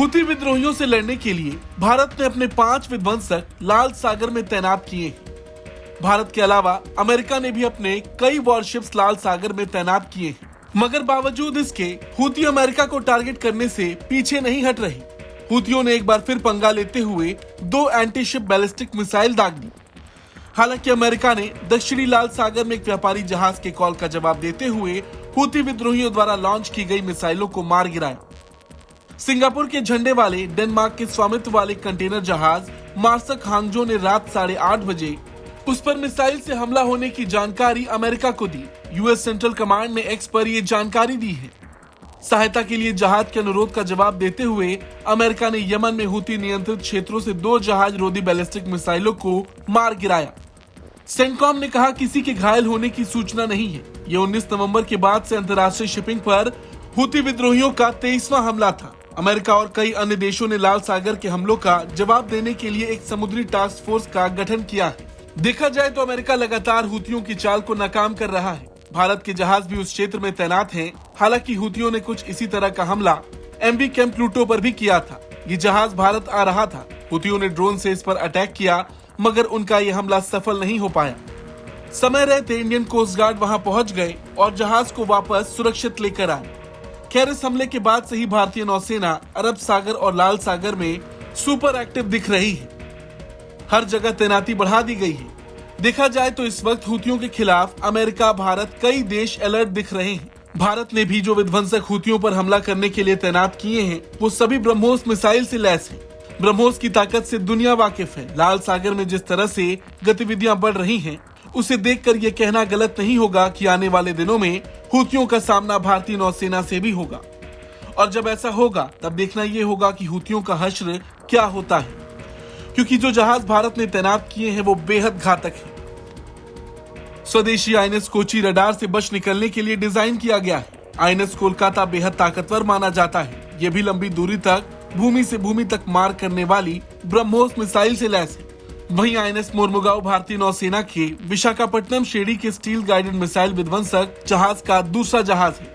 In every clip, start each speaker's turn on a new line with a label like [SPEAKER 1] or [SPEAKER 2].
[SPEAKER 1] हुती विद्रोहियों से लड़ने के लिए भारत ने अपने 5 विध्वंसक लाल सागर में तैनात किए हैं। भारत के अलावा अमेरिका ने भी अपने कई वॉरशिप्स लाल सागर में तैनात किए हैं, मगर बावजूद इसके हुती अमेरिका को टारगेट करने से पीछे नहीं हट रही। हुतियों ने एक बार फिर पंगा लेते हुए 2 एंटी शिप बैलिस्टिक मिसाइल दाग दी। हालांकि अमेरिका ने दक्षिणी लाल सागर में एक व्यापारी जहाज के कॉल का जवाब देते हुए हुती विद्रोहियों द्वारा लॉन्च की गई मिसाइलों को मार गिराया। सिंगापुर के झंडे वाले डेनमार्क के स्वामित्व वाले कंटेनर जहाज मार्सक हांगजो ने रात 8:30 बजे उस पर मिसाइल से हमला होने की जानकारी अमेरिका को दी। यूएस सेंट्रल कमांड ने एक्स पर यह जानकारी दी है। सहायता के लिए जहाज के अनुरोध का जवाब देते हुए अमेरिका ने यमन में हुती नियंत्रित क्षेत्रों से 2 जहाज रोधी बैलिस्टिक मिसाइलों को मार गिराया। सेंटकॉम ने कहा किसी के घायल होने की सूचना नहीं है। ये 19 नवंबर के बाद से अंतर्राष्ट्रीय शिपिंग पर हुती विद्रोहियों का 23वां हमला था। अमेरिका और कई अन्य देशों ने लाल सागर के हमलों का जवाब देने के लिए एक समुद्री टास्क फोर्स का गठन किया है। देखा जाए तो अमेरिका लगातार हुतियों की चाल को नाकाम कर रहा है। भारत के जहाज भी उस क्षेत्र में तैनात हैं। हालांकि हुतियों ने कुछ इसी तरह का हमला एमवी कैंप प्लूटो पर भी किया था। ये जहाज भारत आ रहा था। हुतियों ने ड्रोन से इस पर अटैक किया, मगर उनका यह हमला सफल नहीं हो पाया। समय रहते इंडियन कोस्ट गार्ड वहां पहुंच गए और जहाज को वापस सुरक्षित लेकर आए। खैर, इस हमले के बाद से ही भारतीय नौसेना अरब सागर और लाल सागर में सुपर एक्टिव दिख रही है। हर जगह तैनाती बढ़ा दी गई है। देखा जाए तो इस वक्त हुतियों के खिलाफ अमेरिका, भारत, कई देश अलर्ट दिख रहे हैं। भारत ने भी जो विध्वंसक हुतियों पर हमला करने के लिए तैनात किए हैं, वो सभी ब्रह्मोस मिसाइल से लैस हैं। ब्रह्मोस की ताकत से दुनिया वाकिफ है। लाल सागर में जिस तरह से गतिविधियां बढ़ रही हैं, उसे देखकर यह कहना गलत नहीं होगा कि आने वाले दिनों में हुतियों का सामना भारतीय नौसेना से भी होगा। और जब ऐसा होगा तब देखना यह होगा कि हुतियों का हश्र क्या होता है, क्योंकि जो जहाज भारत ने तैनात किए हैं वो बेहद घातक है। स्वदेशी आईएनएस कोची रडार से बच निकलने के लिए डिजाइन किया गया है। आईएनएस कोलकाता बेहद ताकतवर माना जाता है। यह भी लंबी दूरी तक भूमि से भूमि तक मार करने वाली ब्रह्मोस मिसाइल से लैस है। वहीं आईएनएस मोरमुगाओ भारतीय नौसेना के विशाखापट्टनम श्रेणी के स्टील गाइडेड मिसाइल विध्वंसक जहाज का दूसरा जहाज है।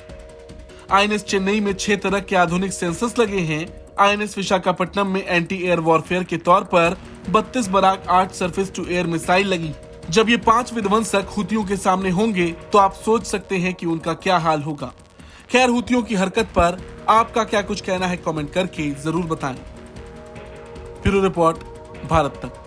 [SPEAKER 1] आईएनएस चेन्नई में 6 तरह के आधुनिक सेंसर्स लगे हैं। आईएनएस विशाखापट्टनम में एंटी एयर वॉरफेयर के तौर पर 32 Barak 8 surface to air missile लगी। जब ये 5 विध्वंसक हुतियों के सामने होंगे तो आप सोच सकते हैं कि उनका क्या हाल होगा। खैर, हुतियों की हरकत पर आपका क्या कुछ कहना है, कमेंट करके जरूर बताएं। ब्यूरो रिपोर्ट, भारत तक।